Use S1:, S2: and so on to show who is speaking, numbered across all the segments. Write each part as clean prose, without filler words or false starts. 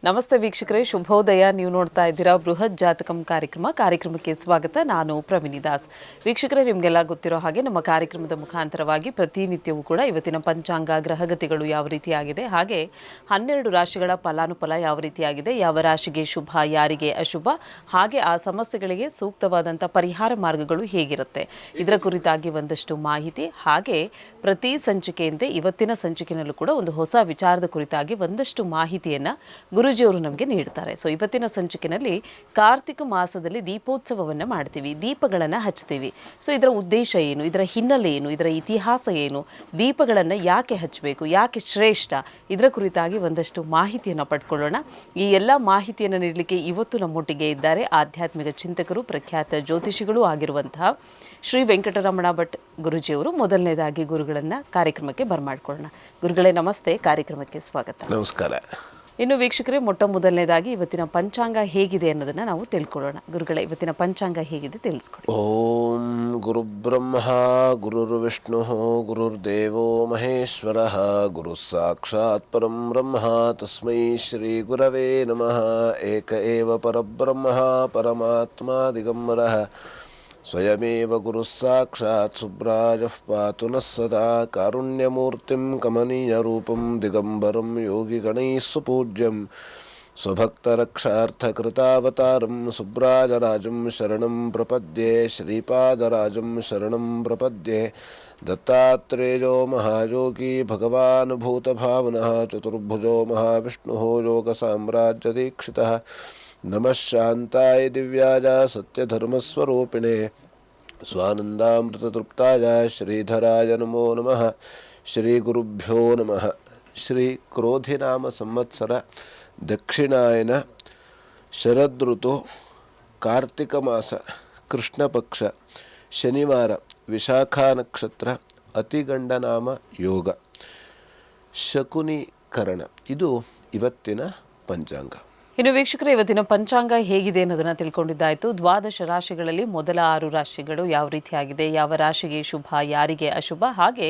S1: ನಮಸ್ತೆ ವೀಕ್ಷಕರೇ, ಶುಭೋದಯ. ನೀವು ನೋಡ್ತಾ ಇದ್ದೀರಾ ಬೃಹತ್ ಜಾತಕಂ ಕಾರ್ಯಕ್ರಮಕ್ಕೆ ಸ್ವಾಗತ. ನಾನು ಪ್ರವೀಣಿ ದಾಸ್. ವೀಕ್ಷಕರೇ, ನಿಮಗೆಲ್ಲ ಗೊತ್ತಿರೋ ಹಾಗೆ ನಮ್ಮ ಕಾರ್ಯಕ್ರಮದ ಮುಖಾಂತರವಾಗಿ ಪ್ರತಿನಿತ್ಯವೂ ಕೂಡ ಇವತ್ತಿನ ಪಂಚಾಂಗ, ಗ್ರಹಗತಿಗಳು ಯಾವ ರೀತಿಯಾಗಿದೆ, ಹಾಗೆ 12 ರಾಶಿಗಳ ಫಲಾನುಫಲ ಯಾವ ರೀತಿಯಾಗಿದೆ, ಯಾವ ರಾಶಿಗೆ ಶುಭ, ಯಾರಿಗೆ ಅಶುಭ, ಹಾಗೆ ಆ ಸಮಸ್ಯೆಗಳಿಗೆ ಸೂಕ್ತವಾದಂಥ ಪರಿಹಾರ ಮಾರ್ಗಗಳು ಹೇಗಿರುತ್ತೆ, ಇದರ ಕುರಿತಾಗಿ ಒಂದಷ್ಟು ಮಾಹಿತಿ, ಹಾಗೆ ಪ್ರತಿ ಸಂಚಿಕೆಯಂತೆ ಇವತ್ತಿನ ಸಂಚಿಕೆಯಲ್ಲೂ ಕೂಡ ಒಂದು ಹೊಸ ವಿಚಾರದ ಕುರಿತಾಗಿ ಒಂದಷ್ಟು ಮಾಹಿತಿಯನ್ನು ಗುರುಜಿಯವರು ನಮಗೆ ನೀಡ್ತಾರೆ. ಸೊ ಇವತ್ತಿನ ಸಂಚಿಕೆಯಲ್ಲಿ ಕಾರ್ತಿಕ ಮಾಸದಲ್ಲಿ ದೀಪೋತ್ಸವವನ್ನು ಮಾಡ್ತೀವಿ, ದೀಪಗಳನ್ನು ಹಚ್ತೀವಿ. ಸೊ ಇದರ ಉದ್ದೇಶ ಏನು, ಇದರ ಹಿನ್ನೆಲೆ ಏನು, ಇದರ ಇತಿಹಾಸ ಏನು, ದೀಪಗಳನ್ನು ಯಾಕೆ ಹಚ್ಚಬೇಕು, ಯಾಕೆ ಶ್ರೇಷ್ಠ, ಇದರ ಕುರಿತಾಗಿ ಒಂದಷ್ಟು ಮಾಹಿತಿಯನ್ನು ಪಡ್ಕೊಳ್ಳೋಣ. ಈ ಎಲ್ಲ ಮಾಹಿತಿಯನ್ನು ನೀಡಲಿಕ್ಕೆ ಇವತ್ತು ನಮ್ಮೊಟ್ಟಿಗೆ ಇದ್ದಾರೆ ಆಧ್ಯಾತ್ಮಿಕ ಚಿಂತಕರು, ಪ್ರಖ್ಯಾತ ಜ್ಯೋತಿಷಿಗಳು ಆಗಿರುವಂತಹ ಶ್ರೀ ವೆಂಕಟರಮಣ ಭಟ್ ಗುರುಜಿಯವರು. ಮೊದಲನೇದಾಗಿ ಗುರುಗಳನ್ನು ಕಾರ್ಯಕ್ರಮಕ್ಕೆ ಬರಮಾಡ್ಕೊಳ್ಳೋಣ. ಗುರುಗಳೇ ನಮಸ್ತೆ, ಕಾರ್ಯಕ್ರಮಕ್ಕೆ ಸ್ವಾಗತ.
S2: ನಮಸ್ಕಾರ.
S1: ಇನ್ನು ವೀಕ್ಷಕರೇ, ಮೊದಲನೇದಾಗಿ ಇವತ್ತಿನ ಪಂಚಾಂಗ ಹೇಗಿದೆ ಅನ್ನೋದನ್ನು ನಾವು ತಿಳ್ಕೊಳ್ಳೋಣ. ಗುರುಗಳೇ, ಇವತ್ತಿನ ಪಂಚಾಂಗ ಹೇಗಿದೆ ತಿಳಿಸ್ಕೊಡಿ.
S2: ಓಂ ಗುರುಬ್ರಹ್ಮ ಗುರುರ್ವಿಷ್ಣು ಗುರುರ್ದೇವೋ ಮಹೇಶ್ವರ ಗುರು ಸಾಕ್ಷಾತ್ ಪರಂ ಬ್ರಹ್ಮ ತಸ್ಮೈ ಶ್ರೀ ಗುರವೇ ನಮಃ. ಏಕ ಏವ ಪರಬ್ರಹ್ಮ ಪರಮಾತ್ಮ ದಿಗಂಬರಃ ಸ್ವಯಮೇವ ಗುರು ಸಾಕ್ಷಾತ್ ಸುಬ್ರಾಜಃ ಪಾತು ನಃ ಸದಾ ಕಾರುಣ್ಯಮೂರ್ತಿಂ ಕಮನೀಯರೂಪಂ ದಿಗಂಬರಂ ಯೋಗಿಗಣೈಃ ಸುಪೂಜ್ಯಂ ಸ್ವಭಕ್ತರಕ್ಷಾರ್ಥಕೃತಾವತಾರಂ ಸುಬ್ರಾಜರಾಜಂ ಶರಣಂ ಪ್ರಪದ್ಯೆ ಶ್ರೀಪಾದರಾಜಂ ಶರಣಂ ಪ್ರಪದ್ಯೆ. ದತ್ತಾತ್ರೇಯೋ ಮಹಾಯೋಗಿ ಭಗವಾನ್ ಭೂತಭಾವನಃ ಚತುರ್ಭುಜೋ ಮಹಾವಿಷ್ಣುಃ ಯೋಗಸಾಮ್ರಾಜ್ಯದೀಕ್ಷಿತಃ. ನಮಃ ಶಾಂತಾಯ ದಿವ್ಯಾಯ ಸತ್ಯಧರ್ಮಸ್ವರೂಪಿಣೆ ಸ್ವಾನಂದಾಮೃತತೃಪ್ತಾಯ ಶ್ರೀಧರಾಯ ನಮೋ ನಮಃ. ಶ್ರೀ ಗುರುಭ್ಯೋ ನಮಃ. ಶ್ರೀ ಕ್ರೋಧಿನಾಮ ಸಂವತ್ಸರ ದಕ್ಷಿಣಾಯನ ಶರದೃತು ಕಾರ್ತಿಕ ಮಾಸ ಕೃಷ್ಣ ಪಕ್ಷ ಶನಿವಾರ ವಿಶಾಖಾ ನಕ್ಷತ್ರ ಅತಿಗಂಡನಾಮ ಯೋಗ ಶಕುನೀಕರಣ. ಇದು ಇವತ್ತಿನ ಪಂಚಾಂಗ.
S1: ಇನ್ನು ವೀಕ್ಷಕರೇ, ಇವತ್ತಿನ ಪಂಚಾಂಗ ಹೇಗಿದೆ ಅನ್ನೋದನ್ನು ತಿಳ್ಕೊಂಡಿದ್ದಾಯಿತು. 12 ರಾಶಿಗಳಲ್ಲಿ ಮೊದಲ 6 ರಾಶಿಗಳು ಯಾವ ರೀತಿಯಾಗಿದೆ, ಯಾವ ರಾಶಿಗೆ ಶುಭ, ಯಾರಿಗೆ ಅಶುಭ, ಹಾಗೆ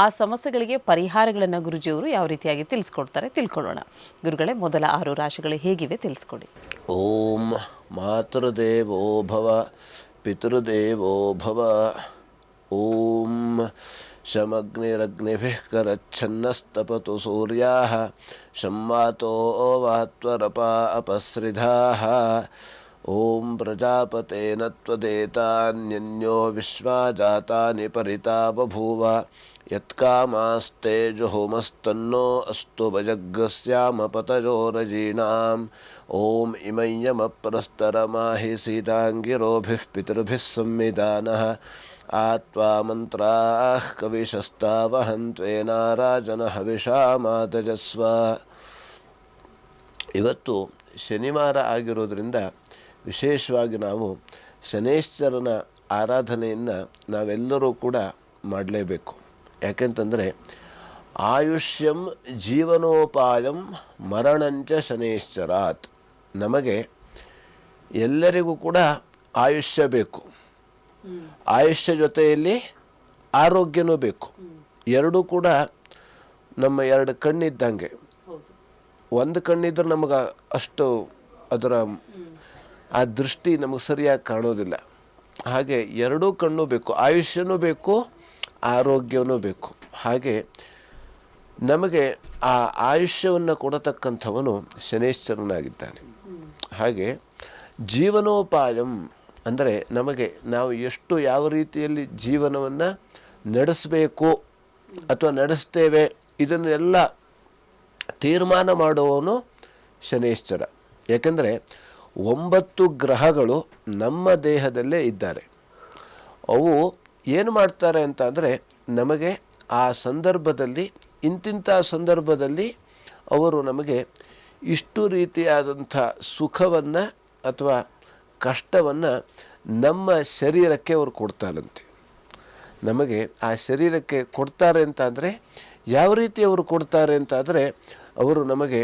S1: ಆ ಸಮಸ್ಯೆಗಳಿಗೆ ಪರಿಹಾರಗಳನ್ನು ಗುರುಜಿಯವರು ಯಾವ ರೀತಿಯಾಗಿ ತಿಳಿಸ್ಕೊಡ್ತಾರೆ ತಿಳ್ಕೊಳ್ಳೋಣ. ಗುರುಗಳೇ, ಮೊದಲ 6 ರಾಶಿಗಳು ಹೇಗಿವೆ ತಿಳಿಸ್ಕೊಡಿ.
S2: ಓಂ ಮಾತೃದೇವೋ ಭವ ಪಿತೃದೇವೋ ಭವ. ಓಂ ಶಮಗ್ನಿರಗ್ನಿಭಿಃ ಕರಚ್ಛನ್ನಸ್ತಪತು ಸೂರ್ಯಾಃ ಶಂವಾತೋ ವಾತ್ವರಪ ಅಪಸೃಧಾಃ. ಓಂ ಪ್ರಜಾಪತೇನ ತ್ವದೇತಾನ್ಯನ್ಯೋ ವಿಶ್ವಾ ಜಾತಾನಿ ಪರಿತಾ ಬಭೂವ. ಯತ್ಕಾಮಾಸ್ತೆ ಜುಹುಮಸ್ತನ್ನೋ ಅಸ್ತು ಭಜಗ್ಗಸ್ಯಾಮ ಪತಯೋ ರಜೀಣಾಂ. ಓಂ ಇಮಯ್ಯಮಪ್ರಸ್ತರಮಾಹಿ ಸೀತಾಂಗಿರೋಭಿಃ ಪಿತೃಭಿಃ ಸಂವಿಧಾನಃ. ಆತ್ವಾ ಮಂತ್ರಾಃ ಕವಿಶಸ್ತಾವಹಂತ್ವೇನಾರಾಜನ ಹವಿಷಾ ಮಾತಜಸ್ವ. ಇವತ್ತು ಶನಿವಾರ ಆಗಿರೋದ್ರಿಂದ ವಿಶೇಷವಾಗಿ ನಾವು ಶನೇಶ್ವರನ ಆರಾಧನೆಯನ್ನು ನಾವೆಲ್ಲರೂ ಕೂಡ ಮಾಡಲೇಬೇಕು. ಯಾಕೆಂತಂದರೆ ಆಯುಷ್ಯಂ ಜೀವನೋಪಾಯಂ ಮರಣಂಚ ಶನೇಶ್ವರಾತ್. ನಮಗೆ ಎಲ್ಲರಿಗೂ ಕೂಡ ಆಯುಷ್ಯ ಬೇಕು, ಆಯುಷ್ಯ ಜೊತೆಯಲ್ಲಿ ಆರೋಗ್ಯನೂ ಬೇಕು. ಎರಡೂ ಕೂಡ ನಮ್ಮ 2 ಕಣ್ಣಿದ್ದಂಗೆ. ಒಂದು ಕಣ್ಣಿದ್ರೆ ನಮಗೆ ಅಷ್ಟು ಅದರ ಆ ದೃಷ್ಟಿ ನಮಗೆ ಸರಿಯಾಗಿ ಕಾಣೋದಿಲ್ಲ. ಹಾಗೆ ಎರಡೂ ಕಣ್ಣು ಬೇಕು, ಆಯುಷ್ಯನೂ ಬೇಕು, ಆರೋಗ್ಯವೂ ಬೇಕು. ಹಾಗೆ ನಮಗೆ ಆ ಆಯುಷ್ಯವನ್ನು ಕೊಡತಕ್ಕಂಥವನು ಶನೇಶ್ವರನಾಗಿದ್ದಾನೆ. ಹಾಗೆ ಜೀವನೋಪಾಯಂ ಅಂದರೆ ನಮಗೆ ನಾವು ಎಷ್ಟು ಯಾವ ರೀತಿಯಲ್ಲಿ ಜೀವನವನ್ನು ನಡೆಸಬೇಕು ಅಥವಾ ನಡೆಸ್ತೇವೆ ಇದನ್ನೆಲ್ಲ ತೀರ್ಮಾನ ಮಾಡುವವನು ಶನೇಶ್ವರ. ಯಾಕೆಂದರೆ 9 ಗ್ರಹಗಳು ನಮ್ಮ ದೇಹದಲ್ಲೇ ಇದ್ದಾರೆ. ಅವು ಏನು ಮಾಡ್ತಾರೆ ಅಂತ ಅಂದರೆ ನಮಗೆ ಆ ಸಂದರ್ಭದಲ್ಲಿ ಇಂತಿಂಥ ಸಂದರ್ಭದಲ್ಲಿ ಅವರು ನಮಗೆ ಇಷ್ಟು ರೀತಿಯಾದಂಥ ಸುಖವನ್ನು ಅಥವಾ ಕಷ್ಟವನ್ನು ನಮ್ಮ ಶರೀರಕ್ಕೆ ಅವರು ಕೊಡ್ತಾರಂತೆ. ನಮಗೆ ಆ ಶರೀರಕ್ಕೆ ಕೊಡ್ತಾರೆ ಅಂತ ಅಂದರೆ ಯಾವ ರೀತಿ ಅವರು ಕೊಡ್ತಾರೆ ಅಂತ ಆದರೆ ಅವರು ನಮಗೆ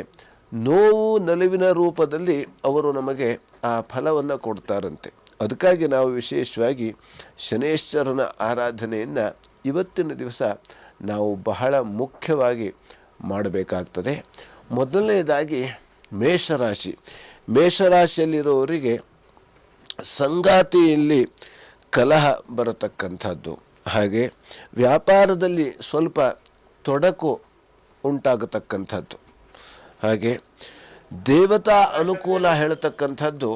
S2: ನೋವು ನಲಿವಿನ ರೂಪದಲ್ಲಿ ಅವರು ನಮಗೆ ಆ ಫಲವನ್ನು ಕೊಡ್ತಾರಂತೆ. ಅದಕ್ಕಾಗಿ ನಾವು ವಿಶೇಷವಾಗಿ ಶನೇಶ್ವರನ ಆರಾಧನೆಯನ್ನು ಇವತ್ತಿನ ದಿವಸ ನಾವು ಬಹಳ ಮುಖ್ಯವಾಗಿ ಮಾಡಬೇಕಾಗ್ತದೆ. ಮೊದಲನೇದಾಗಿ ಮೇಷರಾಶಿ. ಮೇಷರಾಶಿಯಲ್ಲಿರೋರಿಗೆ ಸಂಗಾತಿಯಲ್ಲಿ ಕಲಹ ಬರತಕ್ಕಂಥದ್ದು, ಹಾಗೆ ವ್ಯಾಪಾರದಲ್ಲಿ ಸ್ವಲ್ಪ ತೊಡಕು ಉಂಟಾಗತಕ್ಕಂಥದ್ದು, ಹಾಗೆ ದೇವತಾ ಅನುಕೂಲ ಹೇಳತಕ್ಕಂಥದ್ದು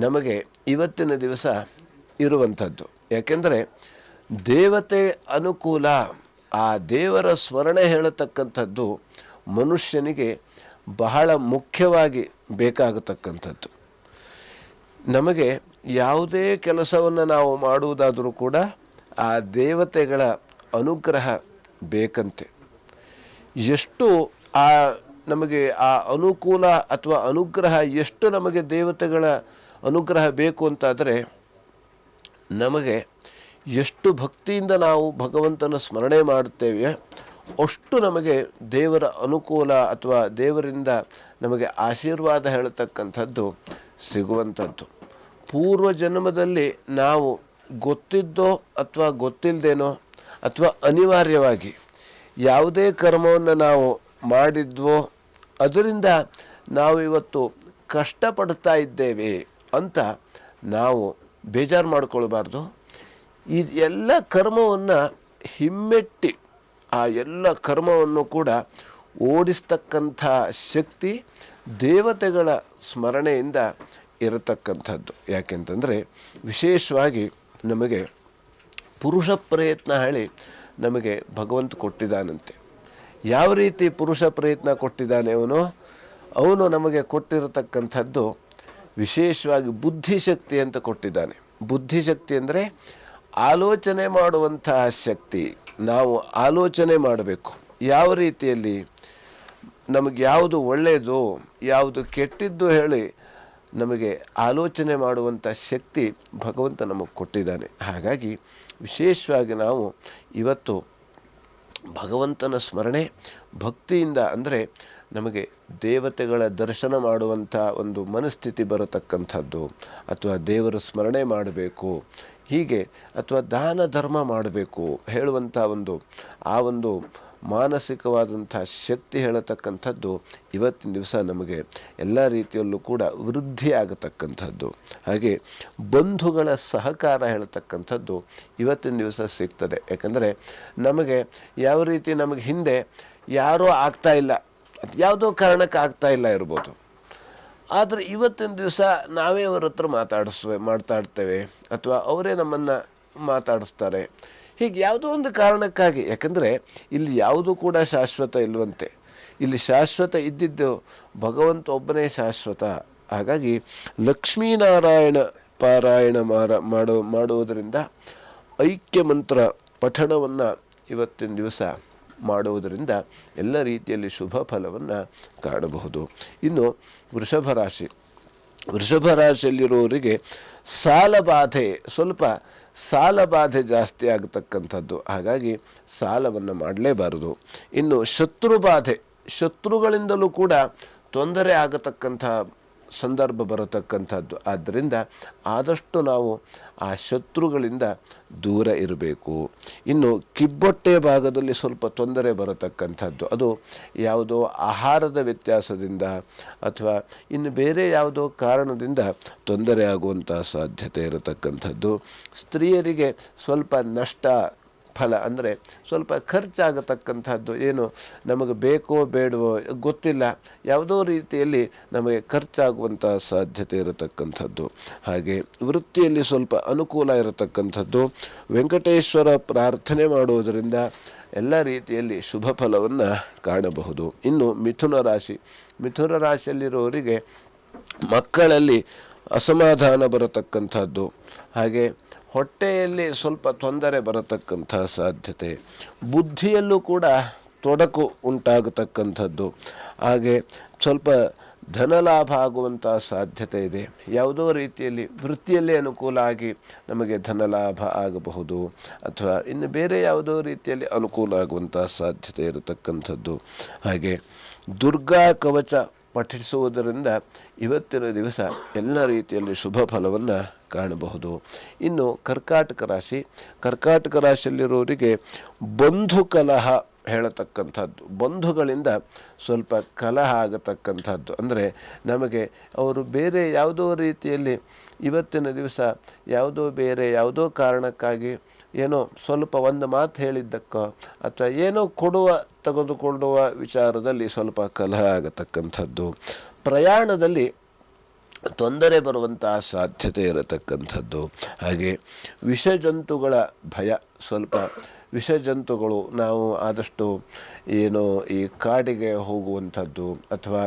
S2: ನಮಗೆ ಇವತ್ತಿನ ದಿವಸ ಇರುವಂಥದ್ದು. ಯಾಕೆಂದರೆ ದೇವತೆ ಅನುಕೂಲ, ಆ ದೇವರ ಸ್ಮರಣೆ ಹೇಳತಕ್ಕಂಥದ್ದು ಮನುಷ್ಯನಿಗೆ ಬಹಳ ಮುಖ್ಯವಾಗಿ ಬೇಕಾಗತಕ್ಕಂಥದ್ದು. ನಮಗೆ ಯಾವುದೇ ಕೆಲಸವನ್ನು ನಾವು ಮಾಡುವುದಾದರೂ ಕೂಡ ಆ ದೇವತೆಗಳ ಅನುಗ್ರಹ ಬೇಕಂತೆ. ಎಷ್ಟು ನಮಗೆ ಆ ಅನುಕೂಲ ಅಥವಾ ಅನುಗ್ರಹ ಎಷ್ಟು ನಮಗೆ ದೇವತೆಗಳ ಅನುಗ್ರಹ ಬೇಕು ಅಂತಾದರೆ, ನಮಗೆ ಎಷ್ಟು ಭಕ್ತಿಯಿಂದ ನಾವು ಭಗವಂತನ ಸ್ಮರಣೆ ಮಾಡುತ್ತೇವೆ ಅಷ್ಟು ನಮಗೆ ದೇವರ ಅನುಕೂಲ ಅಥವಾ ದೇವರಿಂದ ನಮಗೆ ಆಶೀರ್ವಾದ ಹೇಳತಕ್ಕಂಥದ್ದು ಸಿಗುವಂಥದ್ದು. ಪೂರ್ವ ಜನ್ಮದಲ್ಲಿ ನಾವು ಗೊತ್ತಿದ್ದೋ ಅಥವಾ ಗೊತ್ತಿಲ್ಲದೇನೋ ಅಥವಾ ಅನಿವಾರ್ಯವಾಗಿ ಯಾವುದೇ ಕರ್ಮವನ್ನು ನಾವು ಮಾಡಿದ್ವೋ ಅದರಿಂದ ನಾವು ಇವತ್ತು ಕಷ್ಟಪಡ್ತಾ ಇದ್ದೇವೆ ಅಂತ ನಾವು ಬೇಜಾರು ಮಾಡಿಕೊಳ್ಬಾರ್ದು. ಈ ಎಲ್ಲ ಕರ್ಮವನ್ನು ಹಿಮ್ಮೆಟ್ಟಿ ಆ ಎಲ್ಲ ಕರ್ಮವನ್ನು ಕೂಡ ಓಡಿಸ್ತಕ್ಕಂಥ ಶಕ್ತಿ ದೇವತೆಗಳ ಸ್ಮರಣೆಯಿಂದ ಇರತಕ್ಕಂಥದ್ದು. ಯಾಕೆಂತಂದರೆ ವಿಶೇಷವಾಗಿ ನಮಗೆ ಪುರುಷ ಪ್ರಯತ್ನ ಹೇಳಿ ನಮಗೆ ಭಗವಂತ ಕೊಟ್ಟಿದ್ದಾನಂತೆ. ಯಾವ ರೀತಿ ಪುರುಷ ಪ್ರಯತ್ನ ಕೊಟ್ಟಿದ್ದಾನೆ ಅವನು ನಮಗೆ ಕೊಟ್ಟಿರತಕ್ಕಂಥದ್ದು ವಿಶೇಷವಾಗಿ ಬುದ್ಧಿಶಕ್ತಿ ಅಂತ ಕೊಟ್ಟಿದ್ದಾನೆ. ಬುದ್ಧಿಶಕ್ತಿ ಅಂದರೆ ಆಲೋಚನೆ ಮಾಡುವಂತಹ ಶಕ್ತಿ. ನಾವು ಆಲೋಚನೆ ಮಾಡಬೇಕು, ಯಾವ ರೀತಿಯಲ್ಲಿ ನಮಗೆ ಯಾವುದು ಒಳ್ಳೆಯದು ಯಾವುದು ಕೆಟ್ಟಿದ್ದು ಹೇಳಿ ನಮಗೆ ಆಲೋಚನೆ ಮಾಡುವಂಥ ಶಕ್ತಿ ಭಗವಂತ ನಮಗೆ ಕೊಟ್ಟಿದ್ದಾನೆ. ಹಾಗಾಗಿ ವಿಶೇಷವಾಗಿ ನಾವು ಇವತ್ತು ಭಗವಂತನ ಸ್ಮರಣೆ ಭಕ್ತಿಯಿಂದ, ಅಂದರೆ ನಮಗೆ ದೇವತೆಗಳ ದರ್ಶನ ಮಾಡುವಂಥ ಒಂದು ಮನಸ್ಥಿತಿ ಬರತಕ್ಕಂಥದ್ದು, ಅಥವಾ ದೇವರ ಸ್ಮರಣೆ ಮಾಡಬೇಕು ಹೀಗೆ, ಅಥವಾ ದಾನ ಧರ್ಮ ಮಾಡಬೇಕು ಹೇಳುವಂಥ ಒಂದು ಮಾನಸಿಕವಾದಂಥ ಶಕ್ತಿ ಹೇಳತಕ್ಕಂಥದ್ದು ಇವತ್ತಿನ ದಿವಸ ನಮಗೆ ಎಲ್ಲ ರೀತಿಯಲ್ಲೂ ಕೂಡ ವೃದ್ಧಿ ಆಗತಕ್ಕಂಥದ್ದು. ಹಾಗೆ ಬಂಧುಗಳ ಸಹಕಾರ ಹೇಳತಕ್ಕಂಥದ್ದು ಇವತ್ತಿನ ದಿವಸ ಸಿಗ್ತದೆ. ಯಾಕಂದರೆ ನಮಗೆ ಯಾವ ರೀತಿ ನಮಗೆ ಹಿಂದೆ ಯಾರೂ ಆಗ್ತಾಯಿಲ್ಲ, ಯಾವುದೋ ಕಾರಣಕ್ಕೆ ಆಗ್ತಾಯಿಲ್ಲ ಇರ್ಬೋದು, ಆದರೆ ಇವತ್ತಿನ ದಿವಸ ನಾವೇ ಅವ್ರ ಹತ್ರ ಮಾತಾಡ್ತೇವೆ ಅಥವಾ ಅವರೇ ನಮ್ಮನ್ನು ಮಾತಾಡಿಸ್ತಾರೆ. ಹೀಗೆ ಯಾವುದೋ ಒಂದು ಕಾರಣಕ್ಕಾಗಿ, ಯಾಕಂದರೆ ಇಲ್ಲಿ ಯಾವುದೂ ಕೂಡ ಶಾಶ್ವತ ಇಲ್ಲವಂತೆ. ಇಲ್ಲಿ ಶಾಶ್ವತ ಇದ್ದಿದ್ದು ಭಗವಂತ ಒಬ್ಬನೇ ಶಾಶ್ವತ. ಹಾಗಾಗಿ ಲಕ್ಷ್ಮೀನಾರಾಯಣ ಪಾರಾಯಣ ಮಾಡುವುದರಿಂದ ಐಕ್ಯ ಮಂತ್ರ ಪಠಣವನ್ನು ಇವತ್ತಿನ ದಿವಸ ಮಾಡುವುದರಿಂದ ಎಲ್ಲ ರೀತಿಯಲ್ಲಿ ಶುಭ ಫಲವನ್ನು ಕಾಣಬಹುದು. ಇನ್ನು ವೃಷಭ ರಾಶಿಯಲ್ಲಿರುವವರಿಗೆ ಸ್ವಲ್ಪ ಸಾಲ ಬಾಧೆ ಜಾಸ್ತಿ ಆಗತಕ್ಕಂಥದ್ದು. ಹಾಗಾಗಿ ಸಾಲವನ್ನು ಮಾಡಲೇಬಾರದು. ಇನ್ನು ಶತ್ರುಗಳಿಂದಲೂ ಕೂಡ ತೊಂದರೆ ಆಗತಕ್ಕಂಥ ಸಂದರ್ಭ ಬರತಕ್ಕಂಥದ್ದು. ಆದ್ದರಿಂದ ಆದಷ್ಟು ನಾವು ಆ ಶತ್ರುಗಳಿಂದ ದೂರ ಇರಬೇಕು. ಇನ್ನು ಕಿಬ್ಬೊಟ್ಟೆಯ ಭಾಗದಲ್ಲಿ ಸ್ವಲ್ಪ ತೊಂದರೆ ಬರತಕ್ಕಂಥದ್ದು, ಅದು ಯಾವುದೋ ಆಹಾರದ ವ್ಯತ್ಯಾಸದಿಂದ ಅಥವಾ ಇನ್ನು ಬೇರೆ ಯಾವುದೋ ಕಾರಣದಿಂದ ತೊಂದರೆ ಆಗುವಂಥ ಸಾಧ್ಯತೆ ಇರತಕ್ಕಂಥದ್ದು. ಸ್ತ್ರೀಯರಿಗೆ ಸ್ವಲ್ಪ ನಷ್ಟ ಫಲ, ಅಂದರೆ ಸ್ವಲ್ಪ ಖರ್ಚಾಗತಕ್ಕಂಥದ್ದು, ಏನು ನಮಗೆ ಬೇಕೋ ಬೇಡವೋ ಗೊತ್ತಿಲ್ಲ, ಯಾವುದೋ ರೀತಿಯಲ್ಲಿ ನಮಗೆ ಖರ್ಚಾಗುವಂಥ ಸಾಧ್ಯತೆ ಇರತಕ್ಕಂಥದ್ದು. ಹಾಗೆ ವೃತ್ತಿಯಲ್ಲಿ ಸ್ವಲ್ಪ ಅನುಕೂಲ ಇರತಕ್ಕಂಥದ್ದು. ವೆಂಕಟೇಶ್ವರ ಪ್ರಾರ್ಥನೆ ಮಾಡುವುದರಿಂದ ಎಲ್ಲ ರೀತಿಯಲ್ಲಿ ಶುಭ ಫಲವನ್ನು ಕಾಣಬಹುದು. ಇನ್ನು ಮಿಥುನ ರಾಶಿಯಲ್ಲಿರುವವರಿಗೆ ಮಕ್ಕಳಲ್ಲಿ ಅಸಮಾಧಾನ ಬರತಕ್ಕಂಥದ್ದು, ಹಾಗೆ ಹೊಟ್ಟೆಯಲ್ಲಿ ಸ್ವಲ್ಪ ತೊಂದರೆ ಬರತಕ್ಕಂಥ ಸಾಧ್ಯತೆ, ಬುದ್ಧಿಯಲ್ಲೂ ಕೂಡ ತೊಡಕು ಉಂಟಾಗತಕ್ಕಂಥದ್ದು, ಹಾಗೆ ಸ್ವಲ್ಪ ಧನಲಾಭ ಆಗುವಂಥ ಸಾಧ್ಯತೆ ಇದೆ. ಯಾವುದೋ ರೀತಿಯಲ್ಲಿ ವೃತ್ತಿಯಲ್ಲೇ ಅನುಕೂಲ ಆಗಿ ನಮಗೆ ಧನಲಾಭ ಆಗಬಹುದು, ಅಥವಾ ಇನ್ನು ಬೇರೆ ಯಾವುದೋ ರೀತಿಯಲ್ಲಿ ಅನುಕೂಲ ಆಗುವಂಥ ಸಾಧ್ಯತೆ ಇರತಕ್ಕಂಥದ್ದು. ಹಾಗೆ ದುರ್ಗಾ ಕವಚ ಪಠಿಸುವುದರಿಂದ ಇವತ್ತಿನ ದಿವಸ ಎಲ್ಲ ರೀತಿಯಲ್ಲಿ ಶುಭ ಫಲವನ್ನು ಕಾಣಬಹುದು. ಇನ್ನು ಕರ್ಕಾಟಕ ರಾಶಿಯಲ್ಲಿರೋರಿಗೆ ಬಂಧು ಕಲಹ ಹೇಳತಕ್ಕಂಥದ್ದು, ಬಂಧುಗಳಿಂದ ಸ್ವಲ್ಪ ಕಲಹ ಆಗತಕ್ಕಂಥದ್ದು. ಅಂದರೆ ನಮಗೆ ಅವರು ಬೇರೆ ಯಾವುದೋ ರೀತಿಯಲ್ಲಿ ಇವತ್ತಿನ ದಿವಸ ಯಾವುದೋ ಕಾರಣಕ್ಕಾಗಿ ಏನೋ ಸ್ವಲ್ಪ ಒಂದು ಮಾತು ಹೇಳಿದ್ದಕ್ಕೋ ಅಥವಾ ಏನೋ ತೆಗೆದುಕೊಳ್ಳುವ ವಿಚಾರದಲ್ಲಿ ಸ್ವಲ್ಪ ಕಲಹ ಆಗತಕ್ಕಂಥದ್ದು. ಪ್ರಯಾಣದಲ್ಲಿ ತೊಂದರೆ ಬರುವಂತಹ ಸಾಧ್ಯತೆ ಇರತಕ್ಕಂಥದ್ದು. ಹಾಗೆ ವಿಷಜಂತುಗಳ ಭಯ, ಸ್ವಲ್ಪ ವಿಷಜಂತುಗಳು ನಾವು ಆದಷ್ಟು ಏನೋ ಈ ಕಾಡಿಗೆ ಹೋಗುವಂಥದ್ದು ಅಥವಾ